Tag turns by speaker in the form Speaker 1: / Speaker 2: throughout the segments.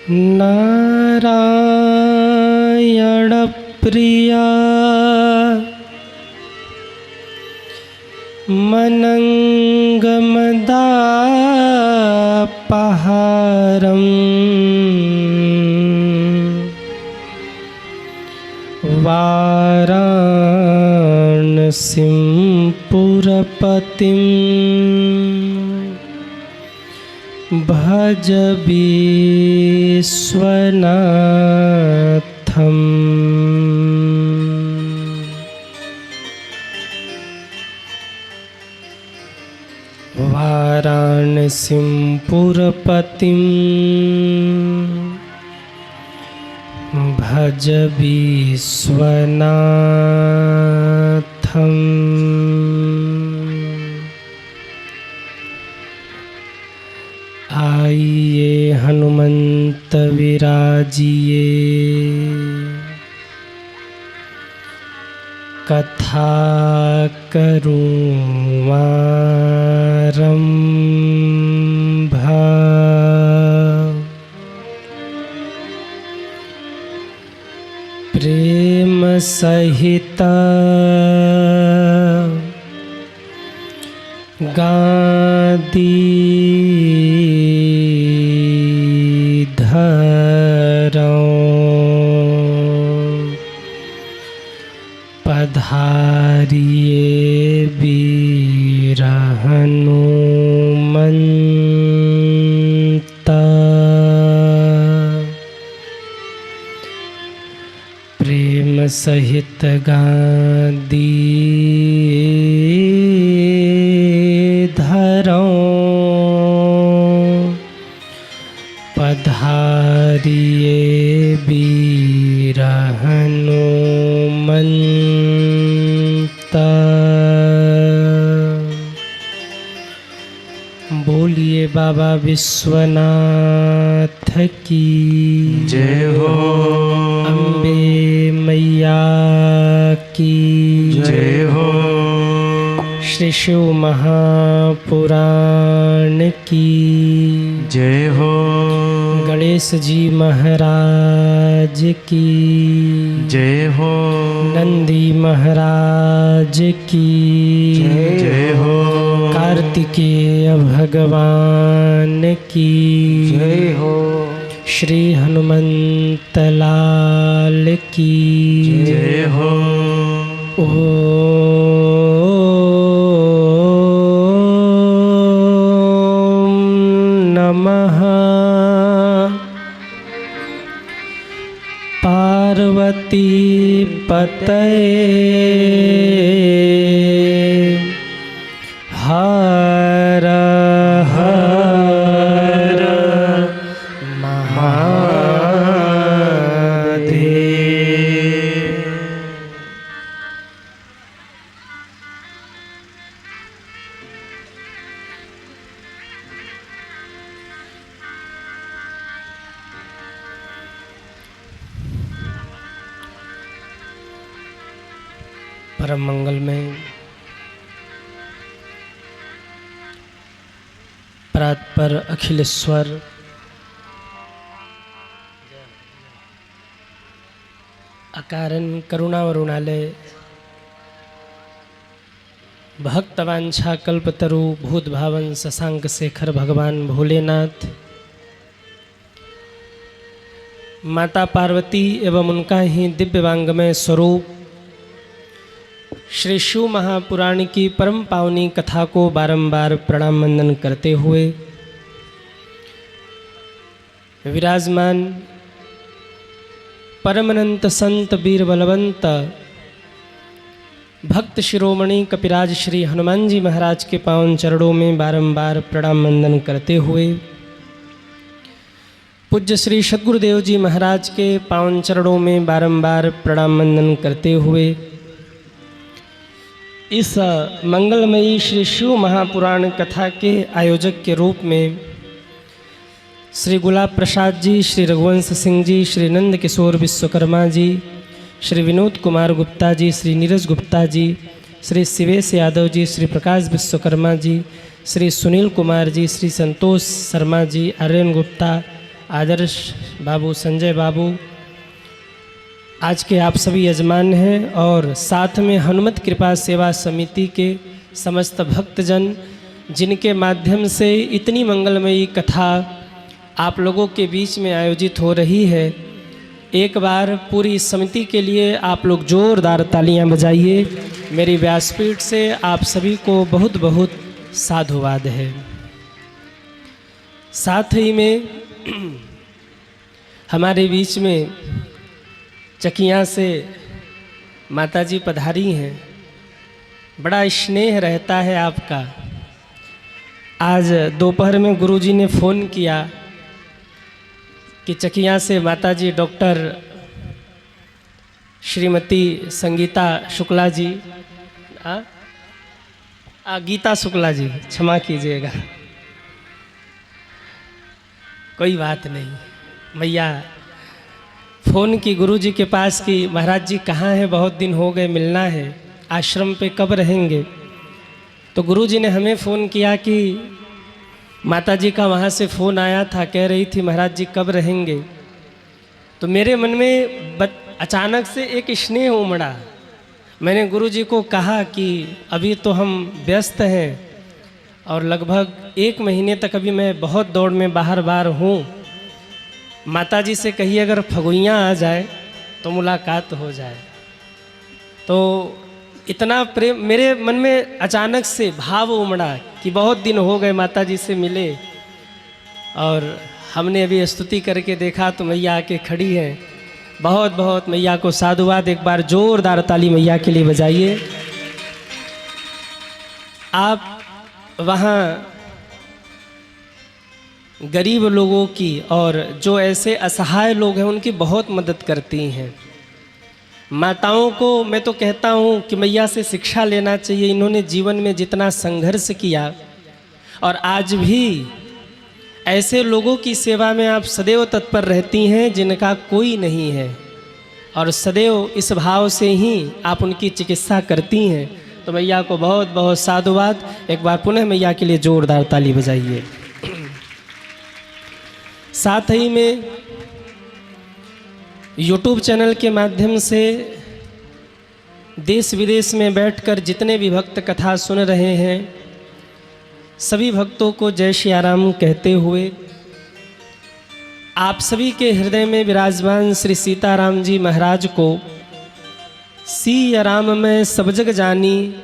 Speaker 1: नारायण प्रिया मनंगमदापहारं वाराणसीं पुरपतिं भज विश्वनाथम्। वाराणसीं पुरपतिं भज विश्वनाथम्। आइए हनुमंत विराजिए, कथा करूं आरंभ। प्रेम सहित गादी पधारिए वीर हनुमंत। प्रेम सहित गादी धरो, पधारिए वीर हनुमंत। बोलिए बाबा विश्वनाथ की
Speaker 2: जय हो।
Speaker 1: अम्बे मैया की
Speaker 2: जय हो।
Speaker 1: श्री शिव महापुराण की
Speaker 2: जय हो।
Speaker 1: गणेश जी महाराज की
Speaker 2: जय हो।
Speaker 1: नंदी महाराज की
Speaker 2: जय हो।
Speaker 1: कार्तिकेय भगवान की
Speaker 2: जय हो।
Speaker 1: श्री हनुमंत लाल की
Speaker 2: जय हो।
Speaker 1: ओम नमः पार्वती पतये हर हर महादेव। परम मंगल में परात्पर अखिलेश्वर अकारण करुणावरुणालय भक्तवांछा कल्पतरु भूत भावन शशांक शेखर भगवान भोलेनाथ, माता पार्वती एवं उनका ही दिव्यवांगमय स्वरूप श्री शिव महापुराण की परम पावनी कथा को बारंबार प्रणाम वंदन करते हुए विराजमान परमनंत संत वीर बलवंत भक्त शिरोमणि कपिराज श्री हनुमान जी महाराज के पावन चरणों में बारंबार प्रणाम वंदन करते हुए पूज्य श्री सद्गुरुदेव जी महाराज के पावन चरणों में बारंबार प्रणाम वंदन करते हुए इस मंगलमयी श्री शिव महापुराण कथा के आयोजक के रूप में श्री गुलाब प्रसाद जी, श्री रघुवंश सिंह जी, श्री नंद किशोर विश्वकर्मा जी, श्री विनोद कुमार गुप्ता जी, श्री नीरज गुप्ता जी, श्री शिवेश यादव जी, श्री प्रकाश विश्वकर्मा जी, श्री सुनील कुमार जी, श्री संतोष शर्मा जी, आर्यन गुप्ता, आदर्श बाबू, संजय बाबू, आज के आप सभी यजमान हैं, और साथ में हनुमत कृपा सेवा समिति के समस्त भक्तजन, जिनके माध्यम से इतनी मंगलमयी कथा आप लोगों के बीच में आयोजित हो रही है। एक बार पूरी समिति के लिए आप लोग जोरदार तालियां बजाइए। मेरी व्यासपीठ से आप सभी को बहुत बहुत साधुवाद है। साथ ही में हमारे बीच में चकियां से माताजी पधारी हैं। बड़ा स्नेह रहता है आपका। आज दोपहर में गुरुजी ने फ़ोन किया कि चकियां से माताजी डॉक्टर श्रीमती संगीता शुक्ला जी, गीता शुक्ला जी, क्षमा कीजिएगा, कोई बात नहीं। मैया फ़ोन की गुरुजी के पास कि महाराज जी कहाँ हैं, बहुत दिन हो गए, मिलना है, आश्रम पे कब रहेंगे। तो गुरुजी ने हमें फ़ोन किया कि माताजी का वहाँ से फ़ोन आया था, कह रही थी महाराज जी कब रहेंगे। तो मेरे मन में अचानक से एक स्नेह उमड़ा। मैंने गुरुजी को कहा कि अभी तो हम व्यस्त हैं और लगभग 1 महीने तक अभी मैं बहुत दौड़ में बाहर हूँ। माताजी से कहिए अगर फगुइयाँ आ जाए तो मुलाकात हो जाए। तो इतना प्रेम मेरे मन में अचानक से भाव उमड़ा कि बहुत दिन हो गए माताजी से मिले। और हमने अभी स्तुति करके देखा तो मैया आके खड़ी हैं। बहुत बहुत मैया को साधुवाद। एक बार जोरदार ताली मैया के लिए बजाइए। आप वहाँ गरीब लोगों की और जो ऐसे असहाय लोग हैं उनकी बहुत मदद करती हैं। माताओं को मैं तो कहता हूँ कि मैया से शिक्षा लेना चाहिए। इन्होंने जीवन में जितना संघर्ष किया और आज भी ऐसे लोगों की सेवा में आप सदैव तत्पर रहती हैं जिनका कोई नहीं है, और सदैव इस भाव से ही आप उनकी चिकित्सा करती हैं। तो मैया को बहुत बहुत साधुवाद। एक बार पुनः मैया के लिए जोरदार ताली बजाइए। साथ ही में YouTube चैनल के माध्यम से देश विदेश में बैठकर जितने भी भक्त कथा सुन रहे हैं, सभी भक्तों को जय श्री राम कहते हुए आप सभी के हृदय में विराजमान श्री सीताराम जी महाराज को सिया राम में सब जग जानी,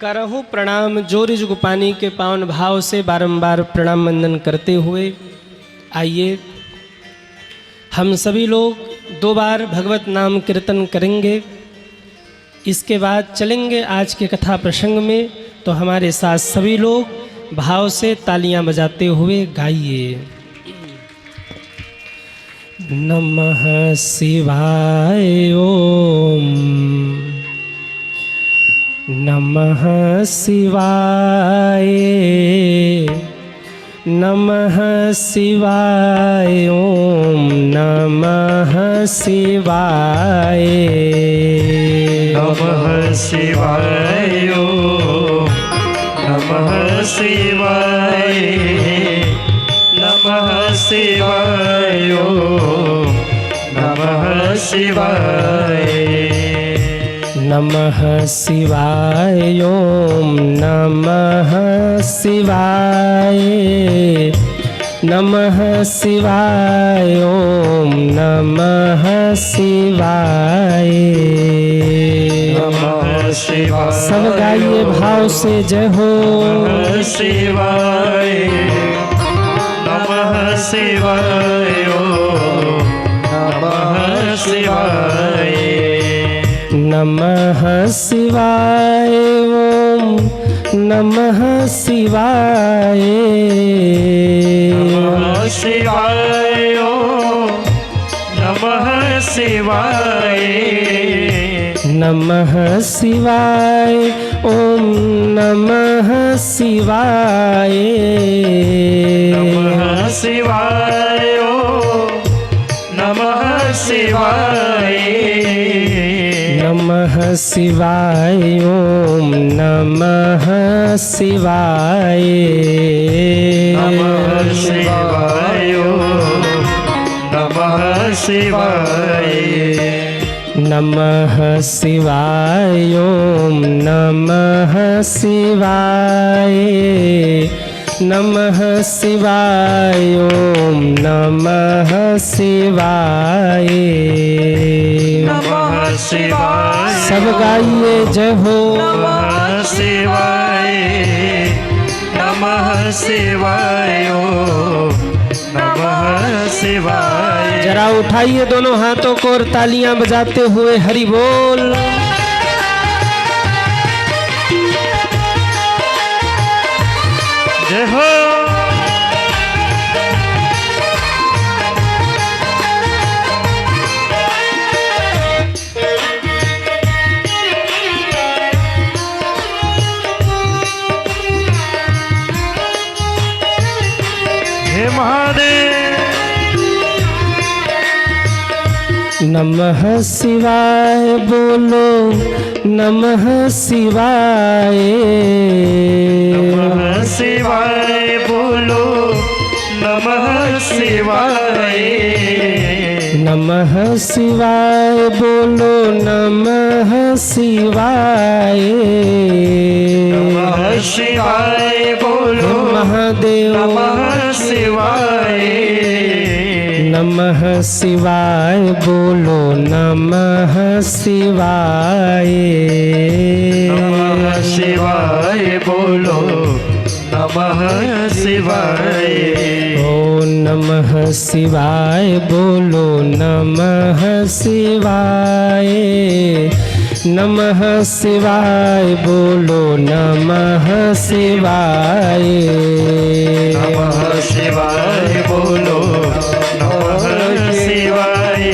Speaker 1: करहूँ प्रणाम जोरि जुग पानी के पावन भाव से बारंबार प्रणाम वंदन करते हुए आइए हम सभी लोग 2 बार भगवत नाम कीर्तन करेंगे। इसके बाद चलेंगे आज के कथा प्रसंग में। तो हमारे साथ सभी लोग भाव से तालियां बजाते हुए गाइए। नमः शिवाय ओम, नमः शिवाय, नमः शिवाय ओम, नमः शिवाय,
Speaker 2: नमः शिवाय ओम, नमः शिवाय, नमः शिवाय ओम, नमः शिवाय,
Speaker 1: नमः शिवाय ओम, नमः शिवाय, नमः शिवाय ओम, नमः शिवाय,
Speaker 2: नमः शिवाय।
Speaker 1: सब गाइए भाव से जय हो।
Speaker 2: नमः शिवाय, नमः शिवाय ओम, नमः शिवाय,
Speaker 1: नमः शिवाय ओम, नमः शिवाय,
Speaker 2: नमः शिवाय ओम, नमः शिवाय,
Speaker 1: नमः शिवाय ओम, नमः शिवाय,
Speaker 2: नमः शिवाय ओम, नमः शिवाय,
Speaker 1: नमः शिवाय ओम, नमः शिवाय,
Speaker 2: नमः शिवाय ओम, शिवाय
Speaker 1: नमः शिवाय ओम नमः शिवाय नमः शिवाय ओम नमः शिवाय
Speaker 2: नमः शिवाय
Speaker 1: सब गाइए जय हो
Speaker 2: नमः शिवाय नमः शिवाय नमः शिवाय
Speaker 1: जरा उठाइए दोनों हाथों को और तालियां बजाते हुए हरि बोल।
Speaker 2: जय हो हे महादेव
Speaker 1: नमः शिवाय बोलो नमः शिवाय
Speaker 2: नमः शिवाय बोलो नमः शिवाय
Speaker 1: नमः शिवाय बोलो नमः शिवाय
Speaker 2: नमः शिवाय बोलो
Speaker 1: महादेव
Speaker 2: नमः शिवाय
Speaker 1: नमः शिवाय बोलो नमः शिवाय
Speaker 2: नमः शिवाय बोलो नमः शिवाय
Speaker 1: ओ नमः शिवाय बोलो नमः शिवाय नमः शिवाय बोलो नमः शिवाय
Speaker 2: नमः शिवाय बोलो नमः शिवाय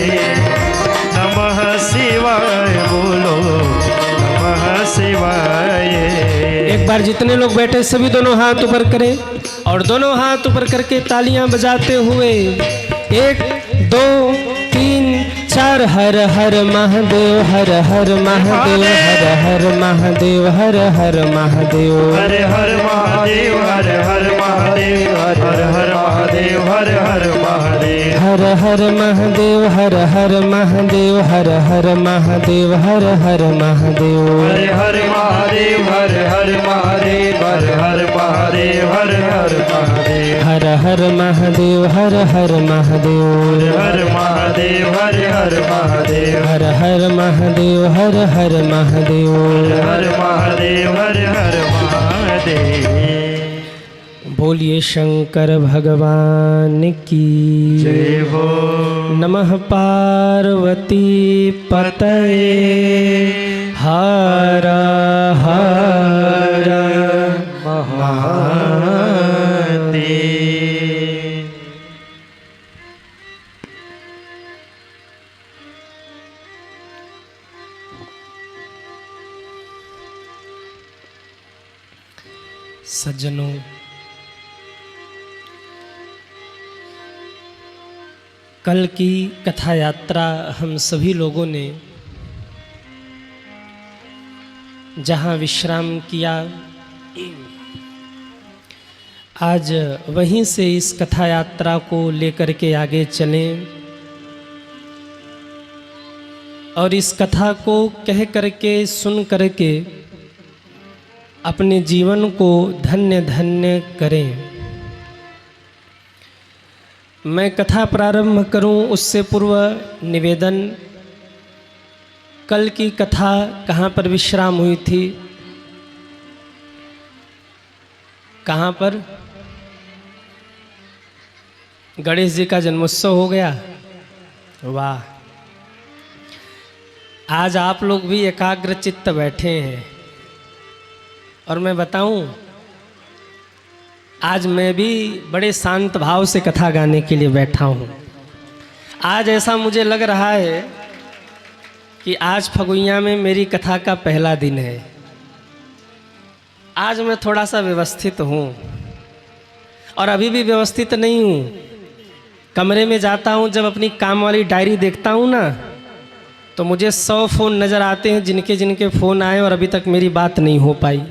Speaker 2: नमः शिवाय बोलो नमः शिवाय
Speaker 1: एक बार जितने लोग बैठे सभी दोनों हाथ ऊपर करें और दोनों हाथ ऊपर करके तालियां बजाते हुए 1 2 3 4 हर हर महादेव हर हर महादेव हर हर महादेव हर हर महादेव
Speaker 2: हर हर महादेव हर हर महादेव हर हर महादेव हर हर महादेव
Speaker 1: हर हर महादेव हर हर महादेव हर हर महादेव हर हर महादेव
Speaker 2: हर हर महादेव हर हर महादेव हर हर महादेव हर हर महादेव
Speaker 1: हर हर महादेव हर हर महादेव
Speaker 2: हर महादेव हर हर महादेव
Speaker 1: हर हर महादेव हर हर महादेव
Speaker 2: हर महादेव हर हर महादेव
Speaker 1: बोलिए शंकर भगवान की
Speaker 2: जय हो
Speaker 1: नमः पार्वती पतये हर हर
Speaker 2: महादेव
Speaker 1: सज्जनों कल की कथा यात्रा हम सभी लोगों ने जहाँ विश्राम किया आज वहीं से इस कथा यात्रा को लेकर के आगे चलें और इस कथा को कह करके सुन करके अपने जीवन को धन्य धन्य करें। मैं कथा प्रारंभ करूं उससे पूर्व निवेदन, कल की कथा कहाँ पर विश्राम हुई थी? कहाँ पर? गणेश जी का जन्मोत्सव हो गया। वाह, आज आप लोग भी एकाग्र चित्त बैठे हैं। और मैं बताऊं, आज मैं भी बड़े शांत भाव से कथा गाने के लिए बैठा हूं। आज ऐसा मुझे लग रहा है कि आज फगुइया में मेरी कथा का पहला दिन है। आज मैं थोड़ा सा व्यवस्थित हूं और अभी भी व्यवस्थित नहीं हूं। कमरे में जाता हूं, जब अपनी काम वाली डायरी देखता हूं ना, तो मुझे 100 फ़ोन नज़र आते हैं जिनके जिनके फ़ोन आए और अभी तक मेरी बात नहीं हो पाई।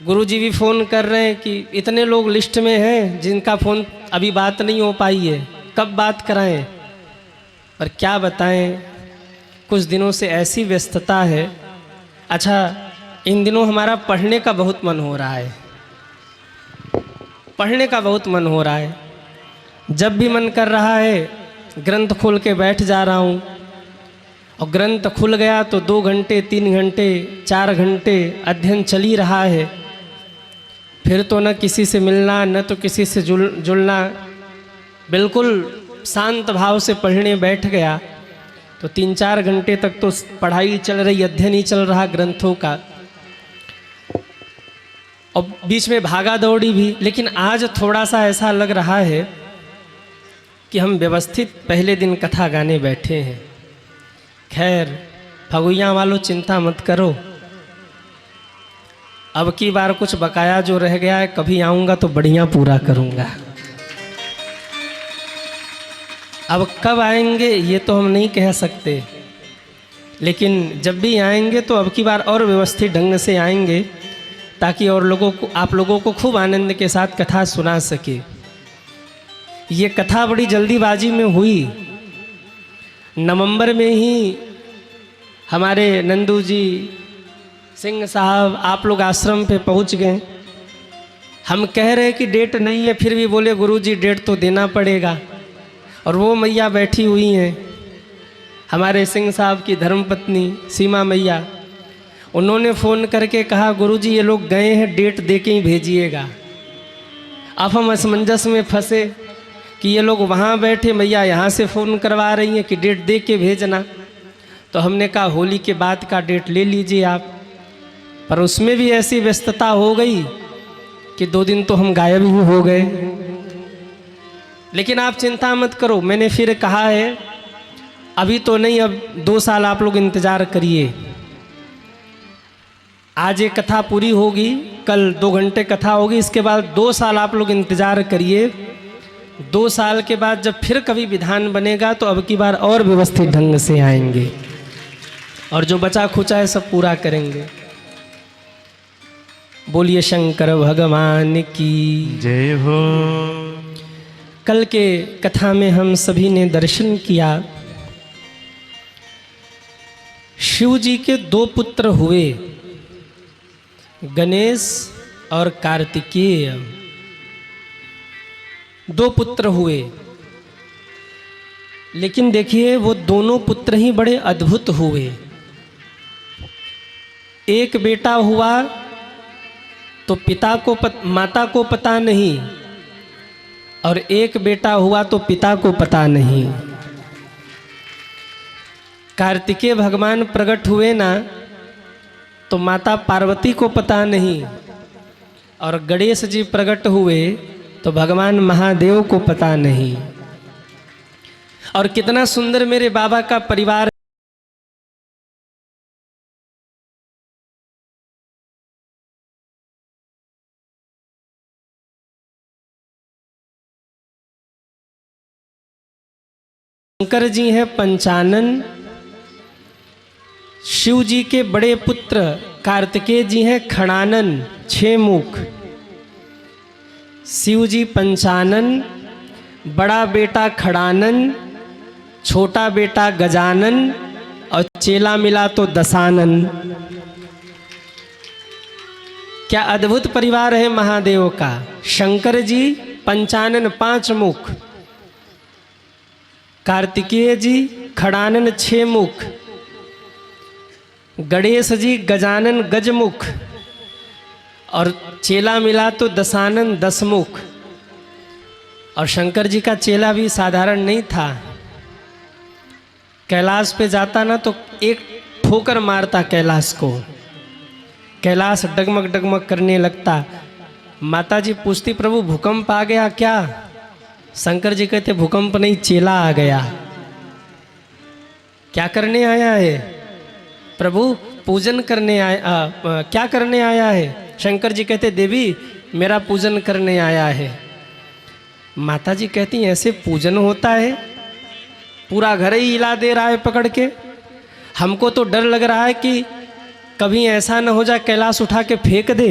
Speaker 1: गुरुजी भी फ़ोन कर रहे हैं कि इतने लोग लिस्ट में हैं जिनका फ़ोन अभी बात नहीं हो पाई है। कब बात कराएं और क्या बताएं, कुछ दिनों से ऐसी व्यस्तता है। अच्छा, इन दिनों हमारा पढ़ने का बहुत मन हो रहा है, पढ़ने का बहुत मन हो रहा है। जब भी मन कर रहा है ग्रंथ खोल के बैठ जा रहा हूँ, और ग्रंथ खुल गया तो 2 घंटे 3 घंटे 4 घंटे अध्ययन चल ही रहा है। फिर तो न किसी से मिलना न तो किसी से जुड़ना, बिल्कुल शांत भाव से पढ़ने बैठ गया तो 3-4 घंटे तक तो पढ़ाई चल रही, अध्ययन ही चल रहा ग्रंथों का, और बीच में भागा दौड़ी भी। लेकिन आज थोड़ा सा ऐसा लग रहा है कि हम व्यवस्थित पहले दिन कथा गाने बैठे हैं। खैर, फगुइयाँ वालों चिंता मत करो, अब की बार कुछ बकाया जो रह गया है कभी आऊँगा तो बढ़िया पूरा करूँगा। अब कब आएंगे ये तो हम नहीं कह सकते, लेकिन जब भी आएंगे तो अब की बार और व्यवस्थित ढंग से आएंगे, ताकि और लोगों को, आप लोगों को खूब आनंद के साथ कथा सुना सके। ये कथा बड़ी जल्दीबाजी में हुई। नवंबर में ही हमारे नंदू जी सिंह साहब आप लोग आश्रम पे पहुंच गए। हम कह रहे कि डेट नहीं है, फिर भी बोले गुरुजी डेट तो देना पड़ेगा। और वो मैया बैठी हुई हैं, हमारे सिंह साहब की धर्मपत्नी सीमा मैया, उन्होंने फ़ोन करके कहा गुरुजी ये लोग गए हैं, डेट दे के ही भेजिएगा। अब हम असमंजस में फंसे कि ये लोग वहाँ बैठे, मैया यहाँ से फ़ोन करवा रही हैं कि डेट दे के भेजना। तो हमने कहा होली के बाद का डेट ले लीजिए आप, पर उसमें भी ऐसी व्यस्तता हो गई कि 2 दिन तो हम गायब ही हो गए। लेकिन आप चिंता मत करो, मैंने फिर कहा है अभी तो नहीं, अब 2 साल आप लोग इंतज़ार करिए। आज एक कथा पूरी होगी, कल 2 घंटे कथा होगी, इसके बाद 2 साल आप लोग इंतज़ार करिए। 2 साल के बाद जब फिर कभी विधान बनेगा तो अब की बार और व्यवस्थित ढंग से आएंगे और जो बचा खुचा है सब पूरा करेंगे। बोलिए शंकर भगवान की
Speaker 2: जय हो।
Speaker 1: कल के कथा में हम सभी ने दर्शन किया, शिव जी के 2 पुत्र हुए, गणेश और कार्तिकेय। 2 पुत्र हुए, लेकिन देखिए वो दोनों पुत्र ही बड़े अद्भुत हुए। एक बेटा हुआ तो माता को पता नहीं, और एक बेटा हुआ तो पिता को पता नहीं। कार्तिकेय भगवान प्रकट हुए ना, तो माता पार्वती को पता नहीं, और गणेश जी प्रकट हुए तो भगवान महादेव को पता नहीं। और कितना सुंदर मेरे बाबा का परिवार। शंकर जी हैं पंचानन, शिव जी के बड़े पुत्र कार्तिकेय जी हैं खड़ानन 6 मुख। शिव जी पंचानन, बड़ा बेटा खड़ानन, छोटा बेटा गजानन, और चेला मिला तो दशानन। क्या अद्भुत परिवार है महादेव का। शंकर जी पंचानन 5 मुख, कार्तिकेय जी खड़ानन 6 मुख, गणेश जी गजानन गजमुख, और चेला मिला तो दशानन 10 मुख। और शंकर जी का चेला भी साधारण नहीं था। कैलाश पे जाता ना तो एक ठोकर मारता कैलाश को, कैलाश डगमग डगमग करने लगता। माता जी पूछती प्रभु भूकंप आ गया क्या? शंकर जी कहते भूकंप नहीं, चेला आ गया। क्या करने आया है? प्रभु पूजन करने आया। क्या करने आया है? शंकर जी कहते देवी मेरा पूजन करने आया है। माता जी कहती ऐसे पूजन होता है? पूरा घर ही हिला दे रहा है पकड़ के। हमको तो डर लग रहा है कि कभी ऐसा न हो जाए कैलाश उठा के फेंक दे।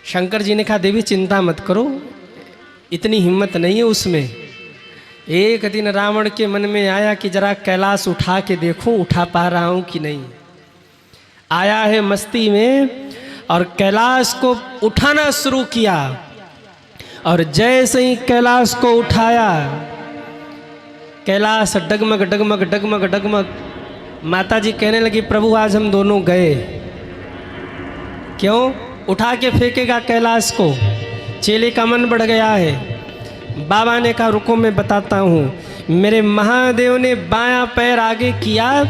Speaker 1: शंकर जी ने कहा देवी चिंता मत करो, इतनी हिम्मत नहीं है उसमें, एक दिन रावण के मन में आया कि जरा कैलाश उठा के देखूं, उठा पा रहा हूं कि नहीं। आया है मस्ती में और कैलाश को उठाना शुरू किया, और जैसे ही कैलाश को उठाया, कैलाश डगमग डगमग डगमग डगमग। माता जी कहने लगी, प्रभु आज हम दोनों गए। क्यों? उठा के फेंकेगा कैलाश को। चेले का मन बढ़ गया है। बाबा ने कहा, रुको मैं बताता हूँ। मेरे महादेव ने बायां पैर आगे किया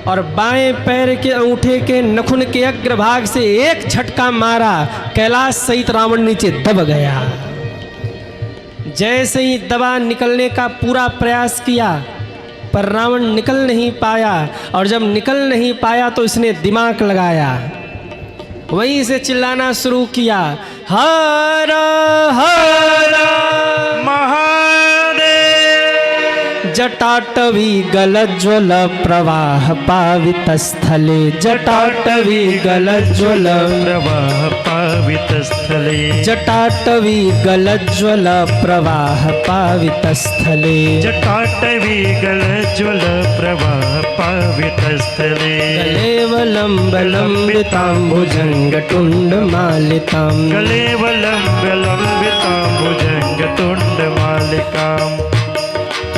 Speaker 1: और बाएं पैर के अंगूठे के नखुन के अग्रभाग से एक झटका मारा, कैलाश सहित रावण नीचे दब गया। जैसे ही दबा निकलने का पूरा प्रयास किया, पर रावण निकल नहीं पाया, और जब निकल नहीं पाया तो इसने दिमाग लगाया, वहीं से चिल्लाना शुरू किया, हर हर
Speaker 2: महादेव।
Speaker 1: जटाटवी गलज्वल प्रवाह पावित स्थले, जटाटवी गलज्वल
Speaker 2: प्रवाह पावित स्थले,
Speaker 1: जटाटवी गलज्वल प्रवाह पावित स्थले,
Speaker 2: जटाटवी गलज्वल प्रवाह पावित स्थले,
Speaker 1: गलेवलंब लंबितांबुजंग टुंड मालितां,
Speaker 2: गलेवलंब लंबितांबुजंग टुंड मालिकाम्,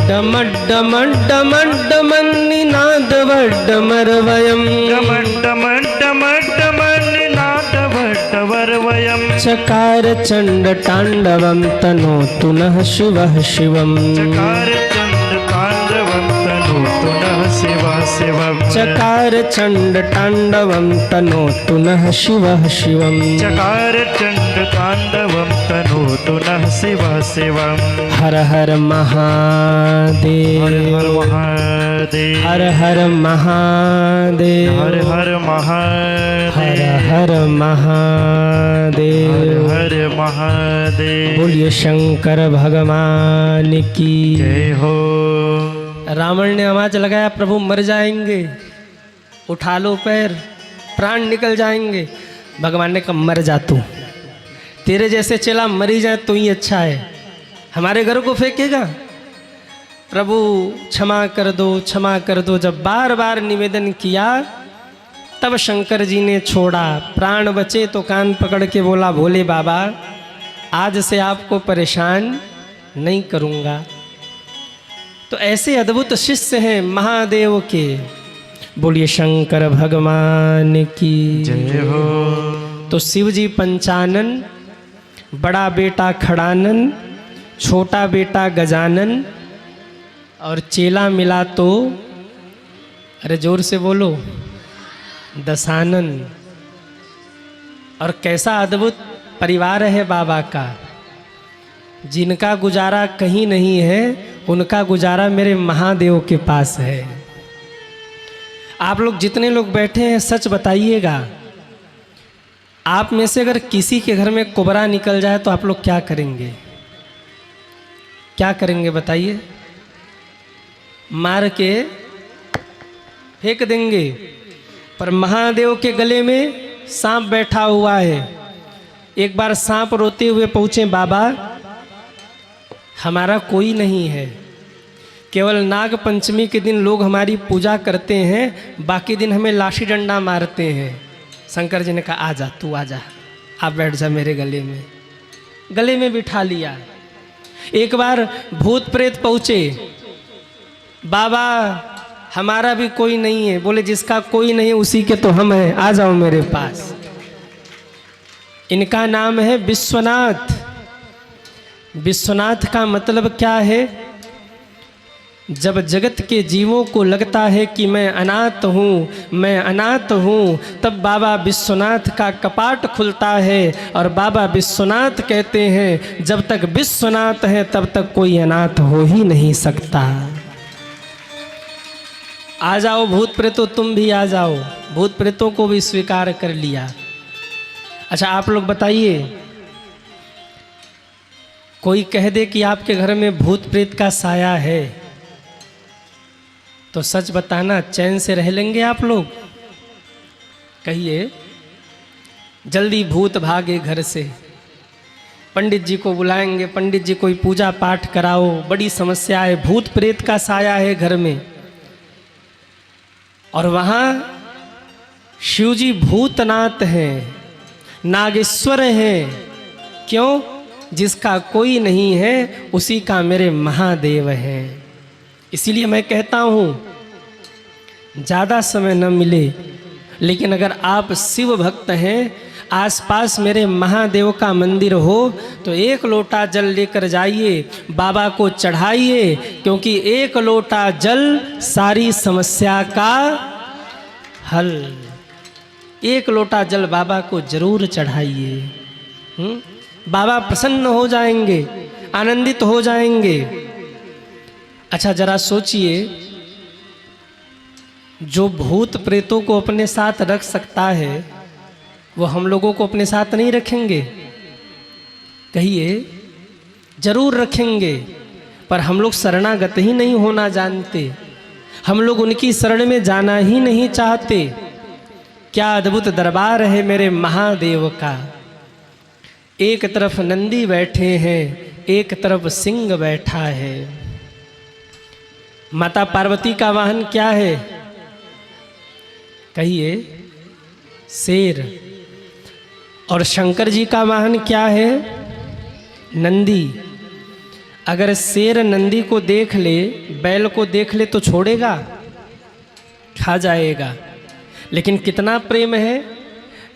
Speaker 1: डमड्डमड्डमड्डमन्निनादवड्डमरवयम्,
Speaker 2: डमड्डमड्डमड्डमन्निनादवड्डमरवयम्,
Speaker 1: चकार चंड तांडवं तनोतु नः शिवः शिवम्,
Speaker 2: चकार चंड तांडवं तनोतु नः शिवः शिवम्,
Speaker 1: चकार चंड तांडवं तनोतु नः शिवः शिवम्,
Speaker 2: चकार चंड तांडवं तनोतु नः शिवः शिवम्।
Speaker 1: हर हर महादेव,
Speaker 2: हर हर महादेव,
Speaker 1: हर हर महादेव,
Speaker 2: हर हर महादेव,
Speaker 1: हर हर महादेव,
Speaker 2: हर हर महादेव।
Speaker 1: बोलिए शंकर भगवान की
Speaker 2: जय हो।
Speaker 1: रावण ने आवाज लगाया, प्रभु मर जाएंगे, उठा लो पैर, प्राण निकल जाएंगे। भगवान ने कहा, मर जा तू, तेरे जैसे चेला मरी जाए तो ही अच्छा है, हमारे घर को फेंकेगा। प्रभु क्षमा कर दो, क्षमा कर दो। जब बार बार निवेदन किया, तब शंकर जी ने छोड़ा। प्राण बचे तो कान पकड़ के बोला, भोले बाबा आज से आपको परेशान नहीं करूँगा। तो ऐसे अद्भुत शिष्य हैं महादेव के। बोलिए शंकर भगवान की
Speaker 2: जय हो।
Speaker 1: तो शिव जी पंचानन, बड़ा बेटा खड़ानन, छोटा बेटा गजानन, और चेला मिला तो, अरे जोर से बोलो, दशानन। और कैसा अद्भुत परिवार है बाबा का। जिनका गुजारा कहीं नहीं है, उनका गुजारा मेरे महादेव के पास है। आप लोग जितने लोग बैठे हैं, सच बताइएगा, आप में से अगर किसी के घर में कोबरा निकल जाए तो आप लोग क्या करेंगे? क्या करेंगे बताइए? मार के फेंक देंगे। पर महादेव के गले में सांप बैठा हुआ है। एक बार सांप रोते हुए पहुँचे, बाबा हमारा कोई नहीं है, केवल नाग पंचमी के दिन लोग हमारी पूजा करते हैं, बाकी दिन हमें लाठी डंडा मारते हैं। शंकर जी ने कहा, आजा तू आजा, आप बैठ जा मेरे गले में। गले में बिठा लिया। एक बार भूत प्रेत पहुँचे, बाबा हमारा भी कोई नहीं है। बोले जिसका कोई नहीं उसी के तो हम हैं, आ जाओ मेरे पास। इनका नाम है विश्वनाथ। विश्वनाथ का मतलब क्या है? जब जगत के जीवों को लगता है कि मैं अनाथ हूँ, मैं अनाथ हूँ, तब बाबा विश्वनाथ का कपाट खुलता है और बाबा विश्वनाथ कहते हैं, जब तक विश्वनाथ है तब तक कोई अनाथ हो ही नहीं सकता। आ जाओ भूत प्रेतों, तुम भी आ जाओ। भूत प्रेतों को भी स्वीकार कर लिया। अच्छा आप लोग बताइए, कोई कह दे कि आपके घर में भूत प्रेत का साया है, तो सच बताना, चैन से रह लेंगे आप लोग? कहिए, जल्दी भूत भागे घर से। पंडित जी को बुलाएंगे, पंडित जी कोई पूजा पाठ कराओ, बड़ी समस्या है, भूत प्रेत का साया है घर में। और वहाँ शिव जी भूतनाथ हैं, नागेश्वर हैं। क्यों? जिसका कोई नहीं है उसी का मेरे महादेव हैं। इसीलिए मैं कहता हूँ ज़्यादा समय न मिले, लेकिन अगर आप शिव भक्त हैं, आसपास मेरे महादेव का मंदिर हो तो एक लोटा जल लेकर जाइए, बाबा को चढ़ाइए, क्योंकि एक लोटा जल सारी समस्या का हल। एक लोटा जल बाबा को जरूर चढ़ाइए। बाबा प्रसन्न हो जाएंगे, आनंदित हो जाएंगे। अच्छा जरा सोचिए, जो भूत प्रेतों को अपने साथ रख सकता है वो हम लोगों को अपने साथ नहीं रखेंगे? कहिए, जरूर रखेंगे, पर हम लोग शरणागत ही नहीं होना जानते, हम लोग उनकी शरण में जाना ही नहीं चाहते। क्या अद्भुत दरबार है मेरे महादेव का। एक तरफ नंदी बैठे हैं, एक तरफ सिंह बैठा है। माता पार्वती का वाहन क्या है? कहिए, शेर। और शंकर जी का वाहन क्या है? नंदी। अगर शेर नंदी को देख ले, बैल को देख ले तो छोड़ेगा? खा जाएगा। लेकिन कितना प्रेम है,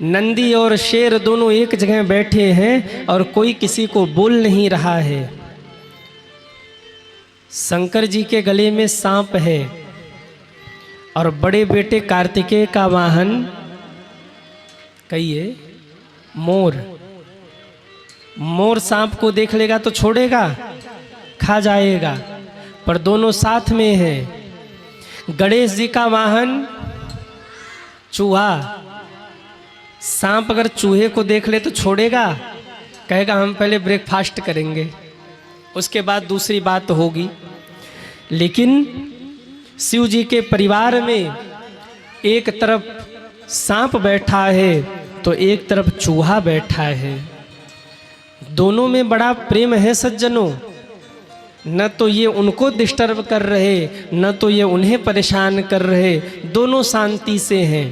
Speaker 1: नंदी और शेर दोनों एक जगह बैठे हैं और कोई किसी को बोल नहीं रहा है। शंकर जी के गले में सांप है और बड़े बेटे कार्तिकेय का वाहन, कहिए, मोर। मोर सांप को देख लेगा तो छोड़ेगा? खा जाएगा। पर दोनों साथ में हैं। गणेश जी का वाहन चूहा। सांप अगर चूहे को देख ले तो छोड़ेगा? कहेगा हम पहले ब्रेकफास्ट करेंगे, उसके बाद दूसरी बात होगी। लेकिन शिव जी के परिवार में एक तरफ सांप बैठा है तो एक तरफ चूहा बैठा है। दोनों में बड़ा प्रेम है सज्जनों। न तो ये उनको डिस्टर्ब कर रहे, न तो ये उन्हें परेशान कर रहे, दोनों शांति से हैं।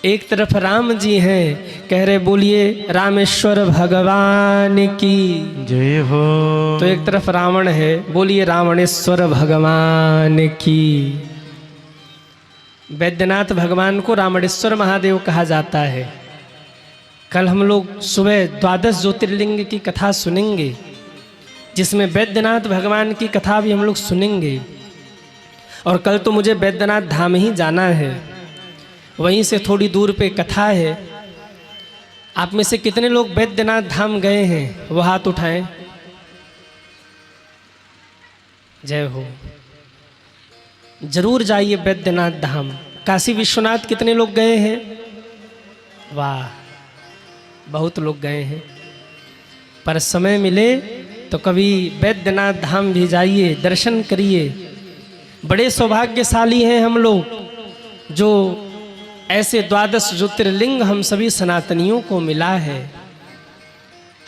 Speaker 1: एक तरफ राम जी हैं, कह रहे बोलिए रामेश्वर भगवान की
Speaker 2: जय हो।
Speaker 1: तो एक तरफ रावण है, बोलिए रावणेश्वर भगवान की। वैद्यनाथ भगवान को रावणेश्वर महादेव कहा जाता है। कल हम लोग सुबह 12 ज्योतिर्लिंग की कथा सुनेंगे, जिसमें वैद्यनाथ भगवान की कथा भी हम लोग सुनेंगे। और कल तो मुझे वैद्यनाथ धाम ही जाना है, वहीं से थोड़ी दूर पे कथा है। आप में से कितने लोग वैद्यनाथ धाम गए हैं? वो हाथ उठाएं। जय हो। जरूर जाइए वैद्यनाथ धाम। काशी विश्वनाथ कितने लोग गए हैं? वाह, बहुत लोग गए हैं। पर समय मिले तो कभी वैद्यनाथ धाम भी जाइए, दर्शन करिए। बड़े सौभाग्यशाली हैं हम लोग, जो ऐसे 12 ज्योतिर्लिंग हम सभी सनातनियों को मिला है।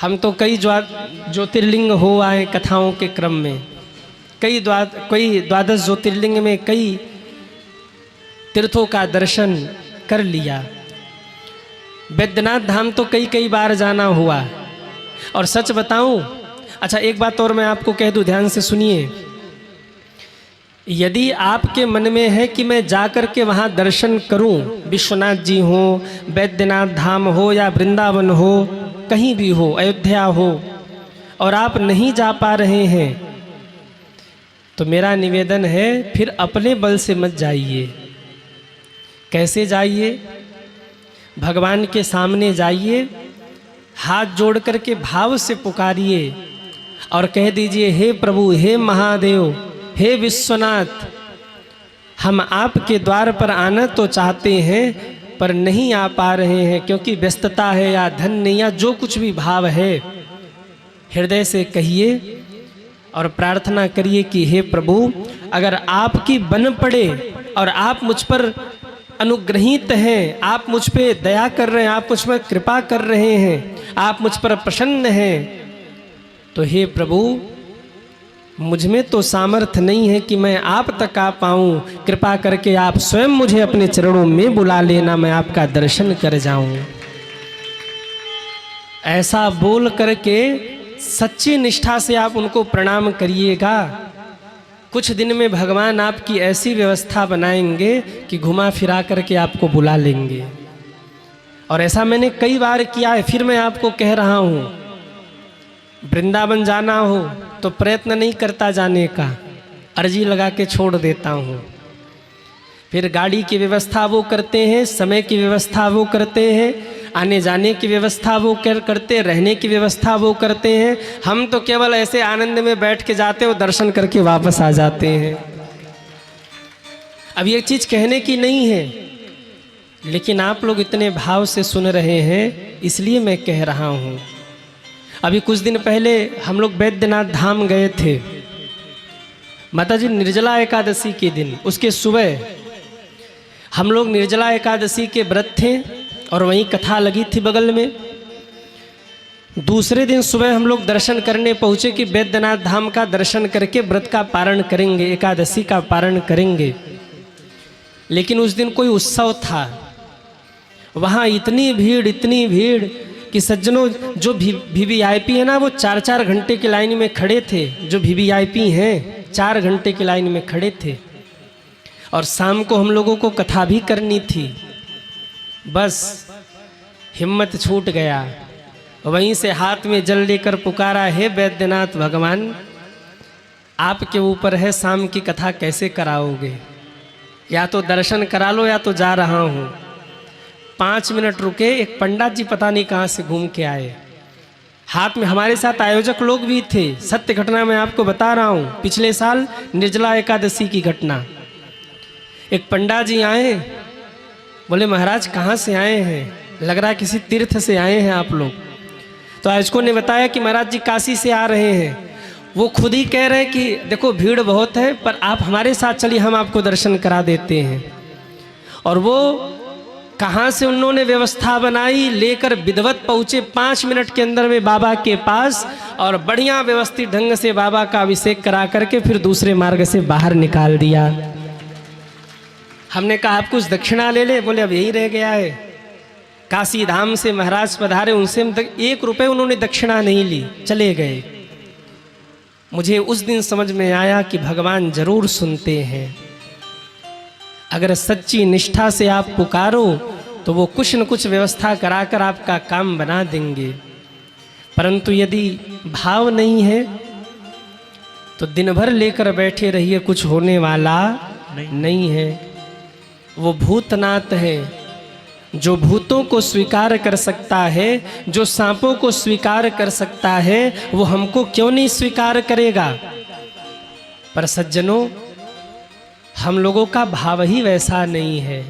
Speaker 1: हम तो कई ज्योतिर्लिंग हो आए कथाओं के क्रम में, कई 12 ज्योतिर्लिंग में कई तीर्थों का दर्शन कर लिया। वैद्यनाथ धाम तो कई बार जाना हुआ। और सच बताऊं, अच्छा एक बात और मैं आपको कह दूं, ध्यान से सुनिए। यदि आपके मन में है कि मैं जाकर के वहाँ दर्शन करूं, विश्वनाथ जी हो, वैद्यनाथ धाम हो या वृंदावन हो, कहीं भी हो, अयोध्या हो, और आप नहीं जा पा रहे हैं, तो मेरा निवेदन है फिर अपने बल से मत जाइए। कैसे जाइए? भगवान के सामने जाइए, हाथ जोड़ करके भाव से पुकारिए और कह दीजिए, हे प्रभु, हे महादेव, हे विश्वनाथ, हम आपके द्वार पर आना तो चाहते हैं पर नहीं आ पा रहे हैं, क्योंकि व्यस्तता है या धन नहीं या जो कुछ भी भाव है, हृदय से कहिए और प्रार्थना करिए कि हे प्रभु, अगर आपकी बन पड़े और आप मुझ पर अनुग्रहित हैं, आप मुझ पे दया कर रहे हैं, आप मुझ पर कृपा कर रहे हैं, आप मुझ पर प्रसन्न हैं, तो हे प्रभु मुझ में तो सामर्थ्य नहीं है कि मैं आप तक आ पाऊँ, कृपा करके आप स्वयं मुझे अपने चरणों में बुला लेना, मैं आपका दर्शन कर जाऊँ। ऐसा बोल करके सच्ची निष्ठा से आप उनको प्रणाम करिएगा। कुछ दिन में भगवान आपकी ऐसी व्यवस्था बनाएंगे कि घुमा फिरा करके आपको बुला लेंगे। और ऐसा मैंने कई बार किया है, फिर मैं आपको कह रहा हूँ, वृंदावन जाना हो तो प्रयत्न नहीं करता जाने का, अर्जी लगा के छोड़ देता हूँ। फिर गाड़ी की व्यवस्था वो करते हैं, समय की व्यवस्था वो करते हैं, आने जाने की व्यवस्था वो करते, रहने की व्यवस्था वो करते हैं। हम तो केवल ऐसे आनंद में बैठ के जाते हो, दर्शन करके वापस आ जाते हैं। अब ये चीज़ कहने की नहीं है, लेकिन आप लोग इतने भाव से सुन रहे हैं इसलिए मैं कह रहा हूँ। अभी कुछ दिन पहले हम लोग बैद्यनाथ धाम गए थे, माताजी निर्जला एकादशी के दिन। उसके सुबह हम लोग निर्जला एकादशी के व्रत थे और वहीं कथा लगी थी बगल में। दूसरे दिन सुबह हम लोग दर्शन करने पहुँचे कि बैद्यनाथ धाम का दर्शन करके व्रत का पारण करेंगे, एकादशी का पारण करेंगे। लेकिन उस दिन कोई उत्सव था, वहाँ इतनी भीड़ कि सज्जनों, जो VVIP है ना, वो 4-4 घंटे की लाइन में खड़े थे। जो VVIP हैं 4 घंटे की लाइन में खड़े थे। और शाम को हम लोगों को कथा भी करनी थी, बस हिम्मत छूट गया। वहीं से हाथ में जल लेकर पुकारा, हे बैद्यनाथ भगवान, आपके ऊपर है, शाम की कथा कैसे कराओगे? या तो दर्शन करा लो या तो जा रहा हूँ। 5 मिनट रुके, एक पंडित जी पता नहीं कहाँ से घूम के आए, हाथ में, हमारे साथ आयोजक लोग भी थे। सत्य घटना मैं आपको बता रहा हूँ, पिछले साल निर्जला एकादशी की घटना। एक पंडित जी आए, बोले महाराज कहाँ से आए हैं? लग रहा है किसी तीर्थ से आए हैं आप लोग। तो आयोजकों ने बताया कि महाराज जी काशी से आ रहे हैं। वो खुद ही कह रहे हैं कि देखो भीड़ बहुत है, पर आप हमारे साथ चलिए, हम आपको दर्शन करा देते हैं। और वो कहाँ से उन्होंने व्यवस्था बनाई, लेकर विधिवत पहुँचे 5 मिनट के अंदर में बाबा के पास, और बढ़िया व्यवस्थित ढंग से बाबा का अभिषेक करा करके फिर दूसरे मार्ग से बाहर निकाल दिया। हमने कहा आप कुछ दक्षिणा ले ले, बोले अब यही रह गया है। काशी धाम से महाराज पधारे, उनसे 1 रुपये उन्होंने दक्षिणा नहीं ली, चले गए। मुझे उस दिन समझ में आया कि भगवान जरूर सुनते हैं। अगर सच्ची निष्ठा से आप पुकारो तो वो कुछ न कुछ व्यवस्था कराकर आपका काम बना देंगे। परंतु यदि भाव नहीं है तो दिन भर लेकर बैठे रहिए, कुछ होने वाला नहीं है। वो भूतनाथ है, जो भूतों को स्वीकार कर सकता है, जो सांपों को स्वीकार कर सकता है, वो हमको क्यों नहीं स्वीकार करेगा? पर सज्जनों, हम लोगों का भाव ही वैसा नहीं है।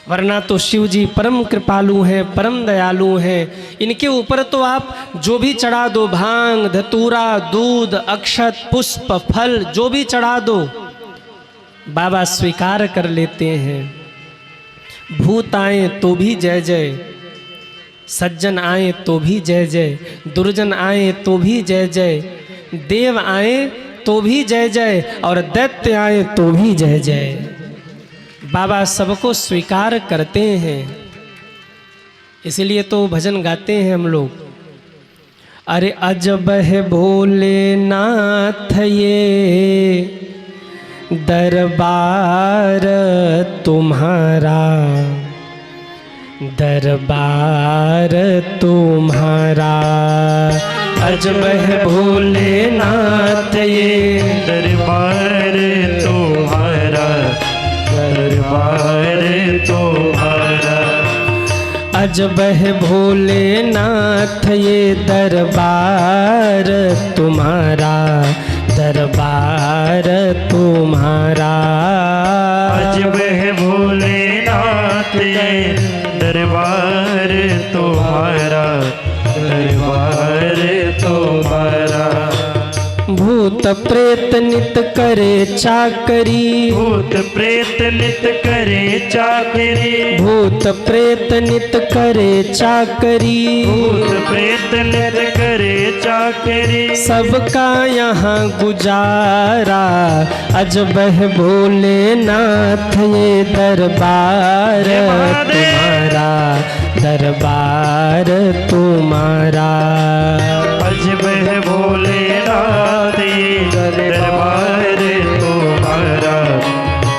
Speaker 1: वरना तो शिव जी परम कृपालु हैं, परम दयालु हैं। इनके ऊपर तो आप जो भी चढ़ा दो, भांग, धतूरा, दूध, अक्षत, पुष्प, फल, जो भी चढ़ा दो, बाबा स्वीकार कर लेते हैं। भूत आए तो भी जय जय, सज्जन आए तो भी जय जय, दुर्जन आए तो भी जय जय, देव आए तो भी जय जय, और दैत्य आए तो भी जय जय। बाबा सबको स्वीकार करते हैं, इसलिए तो भजन गाते हैं हम लोग। अरे अजब है भोलेनाथ ये दरबार तुम्हारा, दरबार तुम्हारा। अजब है भोलेनाथ ये
Speaker 2: दरबार तुम्हारा, दरबार तुम्हारा।
Speaker 1: अजब है भोलेनाथ ये दरबार तुम्हारा, दरबार तुम्हारा।
Speaker 2: अजब है भोलेनाथ ये दरबार तुम्हारा, दरबार तुम्हारा।
Speaker 1: भूत प्रेत नित करे चाकरी,
Speaker 2: भूत प्रेत नित करे चाकरी,
Speaker 1: भूत प्रेत नित करे चाकरी,
Speaker 2: भूत प्रेत नित करे चाकरी।
Speaker 1: सबका यहाँ गुजारा, अजब है भोलेनाथ ये दरबार तुम्हारा, दरबार तुम्हारा।
Speaker 2: अजब है भोलेनाथ ये दरबार तुम्हारा,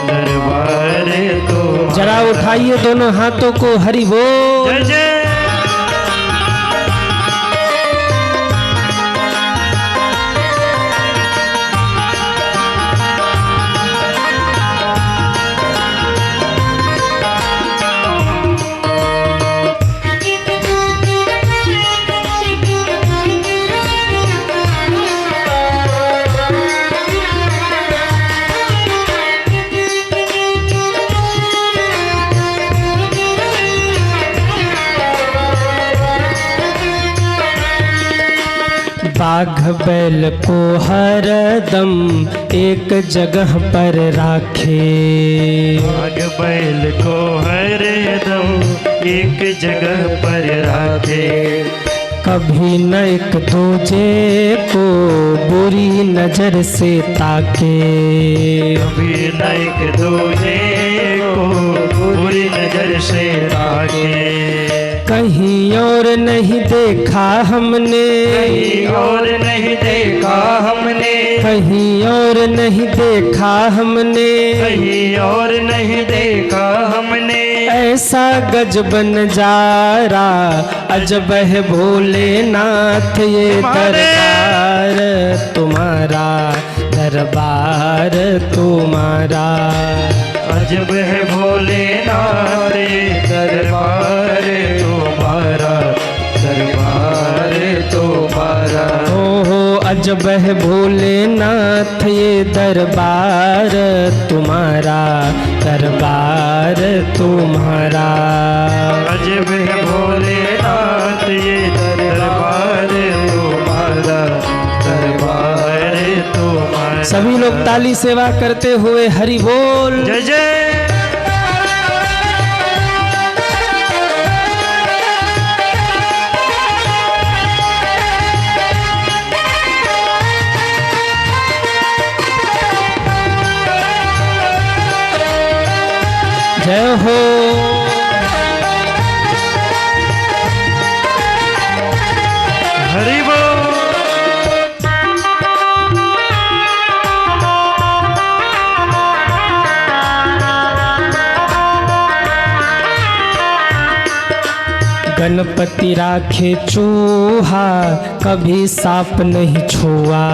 Speaker 2: दरबार तुम्हारा।
Speaker 1: जरा उठाइए दोनों हाथों को, हरि बोल।
Speaker 2: जय जय।
Speaker 1: बाघ बैल को हरदम एक जगह पर राखे,
Speaker 2: बाघ बैल को हरदम एक जगह पर राखे,
Speaker 1: कभी न एक दूजे को बुरी नजर से ताके,
Speaker 2: कभी न एक दूजे को बुरी नजर से ताके।
Speaker 1: कहीं और नहीं देखा हमने,
Speaker 2: कहीं और नहीं देखा हमने,
Speaker 1: कहीं और नहीं देखा हमने,
Speaker 2: कहीं और नहीं देखा हमने।
Speaker 1: ऐसा गजब नजारा, अजब है भोलेनाथ ये दरबार तुम्हारा, दरबार तुम्हारा।
Speaker 2: अजब है भोलेनाथ ये दरबार तुम्हारा, दरबार तुम्हारा।
Speaker 1: हो अजब है भोलेनाथ ये दरबार तुम्हारा, दरबार तुम्हारा।
Speaker 2: अजब है भोलेनाथ ये दरबार तुम्हारा, दरबार तुम्हारा।
Speaker 1: सभी लोग ताली सेवा करते हुए हरि बोल।
Speaker 2: जय जय।
Speaker 1: जय हो।
Speaker 2: हरि बोल।
Speaker 1: गणपति राखे चूहा, कभी सांप नहीं छुआ,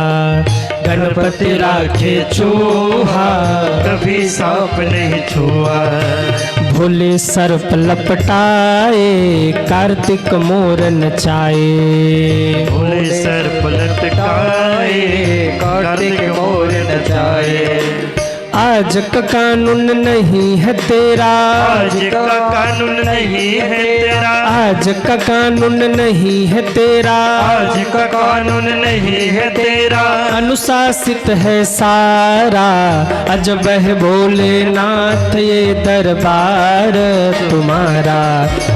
Speaker 1: गणपति राखे चूहा,
Speaker 2: कभी सांप नहीं छुआ।
Speaker 1: भोले सर्प लपटाए, कार्तिक मोर नचाए,
Speaker 2: भोले सर्प लटकाए, कार्तिक मोर नचाए।
Speaker 1: आज का कानून नहीं है तेरा,
Speaker 2: आज का कानून नहीं है तेरा,
Speaker 1: आज का कानून नहीं है तेरा,
Speaker 2: आज का कानून नहीं है तेरा।
Speaker 1: अनुशासित है सारा, अजब है भोलेनाथ ये दरबार तुम्हारा,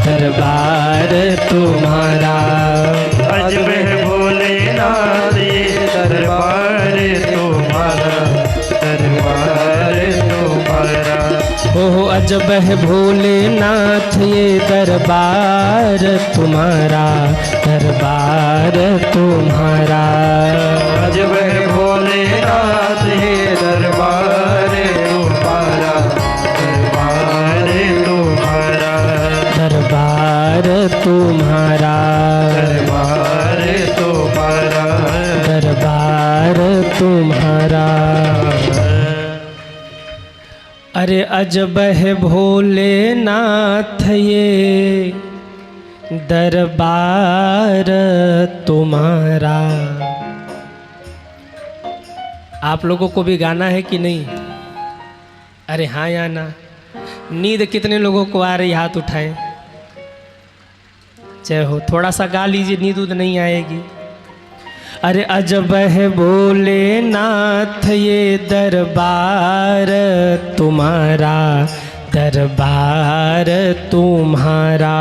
Speaker 1: दरबार तुम्हारा।
Speaker 2: अजब है भोलेनाथ ये दरबार तुम्हारा, दरबार तुम्हारा।
Speaker 1: ओह अजब है भोलेनाथ ये दरबार तुम्हारा, दरबार तुम्हारा।
Speaker 2: अजब है भोलेनाथ ये दरबार तुम्हारा, दरबार तुम्हारा।
Speaker 1: दरबार तुम्हारा,
Speaker 2: दरबार तुम्हारा,
Speaker 1: दरबार तुम्हारा। अरे अजब है भोलेनाथ ये दरबार तुम्हारा। आप लोगों को भी गाना है कि नहीं? अरे हाँ या ना? नींद कितने लोगों को आ रही, हाथ उठाएं। जय हो। थोड़ा सा गा लीजिए, नींद उद नहीं आएगी। अरे अजब है भोलेनाथ ये दरबार तुम्हारा, दरबार तुम्हारा।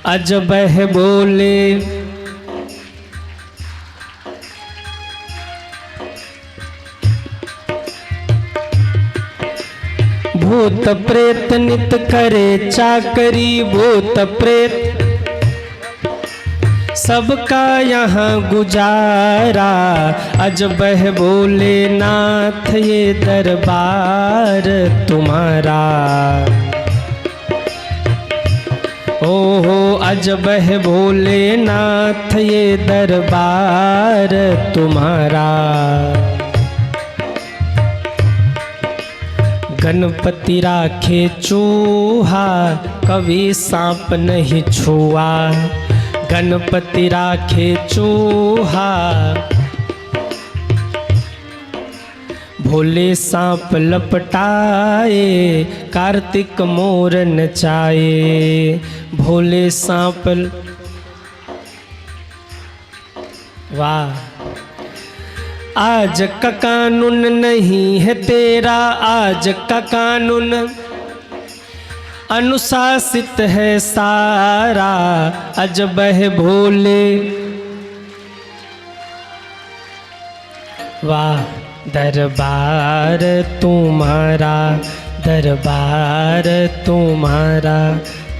Speaker 1: अजब है बोले भूत प्रेत नित करे चाकरी, भूत प्रेत सबका यहाँ गुजारा। अजब है भोलेनाथ ये दरबार तुम्हारा। ओहो अजब है भोलेनाथ ये दरबार तुम्हारा। गणपति राखे चूहा, कभी सांप नहीं छुआ। गणपति राखे चूहा, भोले सांप लपटाए, कार्तिक मोर नचाए। भोले सांप वाह। आज का कानून नहीं है तेरा, आज का कानून अनुशासित है सारा। अजब है भोले वाह। दरबार तुम्हारा, दरबार तुम्हारा,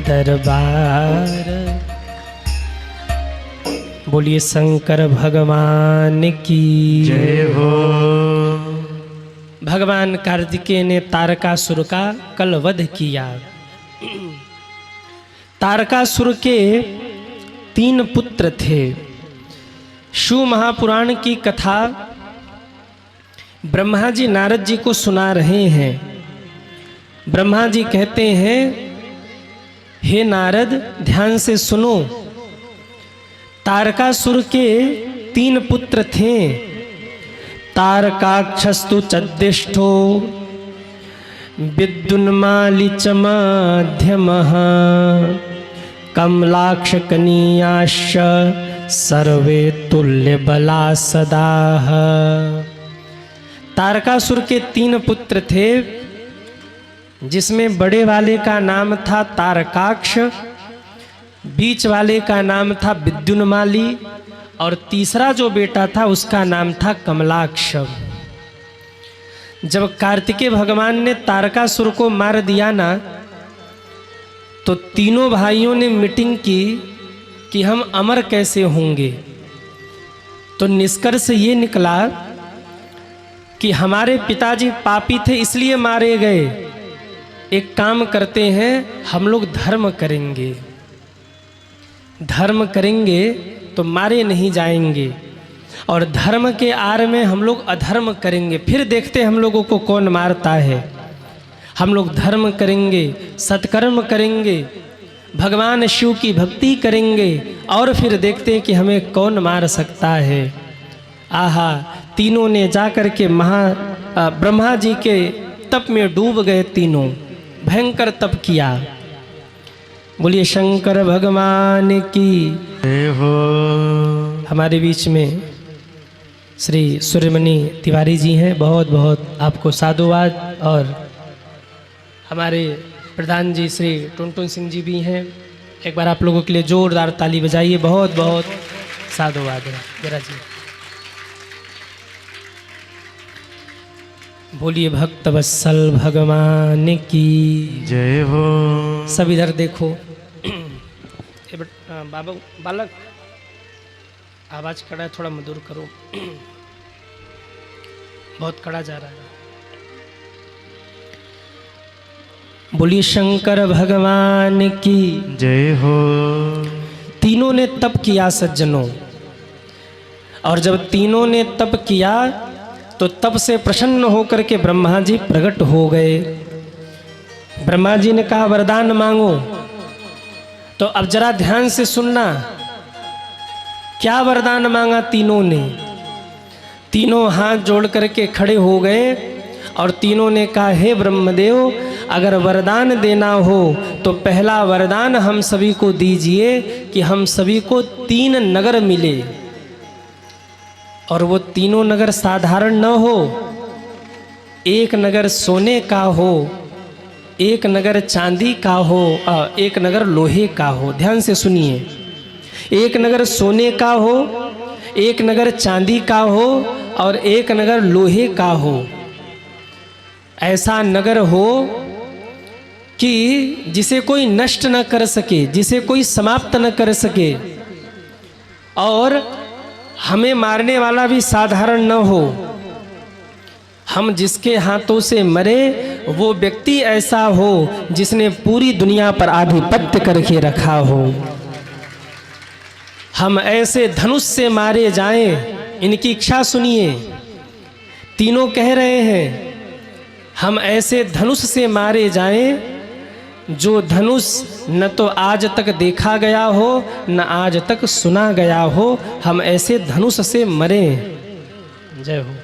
Speaker 1: दरबार। बोलिए शंकर भगवान की
Speaker 2: जय हो।
Speaker 1: भगवान कार्तिकेय ने तारकासुर का कल वध किया। तारकासुर के 3 पुत्र थे। शिव महापुराण की कथा ब्रह्मा जी नारद जी को सुना रहे हैं। ब्रह्मा जी कहते हैं, हे नारद ध्यान से सुनो। तारकासुर के 3 पुत्र थे। तारकाक्षस्तु चद्दिष्ठो, विद्युन्माली च माध्यमः, कमलाक्ष कनीयाश्च सर्वे तुल्य बला सदाः। तारकासुर के 3 पुत्र थे, जिसमें बड़े वाले का नाम था तारकाक्ष, बीच वाले का नाम था विद्युन्माली और तीसरा जो बेटा था उसका नाम था कमलाक्ष। जब कार्तिकेय भगवान ने तारकासुर को मार दिया ना, तो तीनों भाइयों ने मीटिंग की कि हम अमर कैसे होंगे। तो निष्कर्ष ये निकला कि हमारे पिताजी पापी थे इसलिए मारे गए। एक काम करते हैं, हम लोग धर्म करेंगे, धर्म करेंगे तो मारे नहीं जाएंगे, और धर्म के आड़ में हम लोग अधर्म करेंगे, फिर देखते हम लोगों को कौन मारता है। हम लोग धर्म करेंगे, सत्कर्म करेंगे, भगवान शिव की भक्ति करेंगे, और फिर देखते हैं कि हमें कौन मार सकता है। आहा, तीनों ने जाकर के ब्रह्मा जी के तप में डूब गए। तीनों भयंकर तप किया। बोलिए शंकर भगवान की
Speaker 2: जय हो।
Speaker 1: हमारे बीच में श्री सूर्यमणि तिवारी जी हैं, बहुत बहुत आपको साधुवाद। और हमारे प्रधान जी श्री टुनटुन सिंह जी भी हैं। एक बार आप लोगों के लिए जोरदार ताली बजाइए। बहुत बहुत साधुवाद है मेरा जी। बोलिए भक्त वत्सल भगवान की
Speaker 2: जय हो।
Speaker 1: सब इधर देखो। बाबा बालक आवाज कड़ा है, थोड़ा मधुर करो। बहुत कड़ा जा रहा है। बोलिए शंकर भगवान की
Speaker 2: जय हो।
Speaker 1: तीनों ने तप किया सज्जनों, और जब तीनों ने तप किया तो तप से प्रसन्न होकर के ब्रह्मा जी प्रकट हो गए। ब्रह्मा जी ने कहा वरदान मांगो। तो अब जरा ध्यान से सुनना, क्या वरदान मांगा तीनों ने। तीनों हाथ जोड़ करके खड़े हो गए और तीनों ने कहा, हे ब्रह्मदेव, अगर वरदान देना हो तो पहला वरदान हम सभी को दीजिए कि हम सभी को 3 नगर मिले। और वो तीनों नगर साधारण न हो, एक नगर सोने का हो, एक नगर चांदी का हो, एक नगर लोहे का हो। ध्यान से सुनिए, एक नगर सोने का हो, एक नगर चांदी का हो और एक नगर लोहे का हो। ऐसा नगर हो कि जिसे कोई नष्ट न कर सके, जिसे कोई समाप्त न कर सके, और हमें मारने वाला भी साधारण न हो। हम जिसके हाथों से मरे वो व्यक्ति ऐसा हो जिसने पूरी दुनिया पर आधिपत्य करके रखा हो। हम ऐसे धनुष से मारे जाएं, इनकी इच्छा सुनिए। तीनों कह रहे हैं हम ऐसे धनुष से मारे जाएं जो धनुष न तो आज तक देखा गया हो न आज तक सुना गया हो। हम ऐसे धनुष से मरें। जय हो।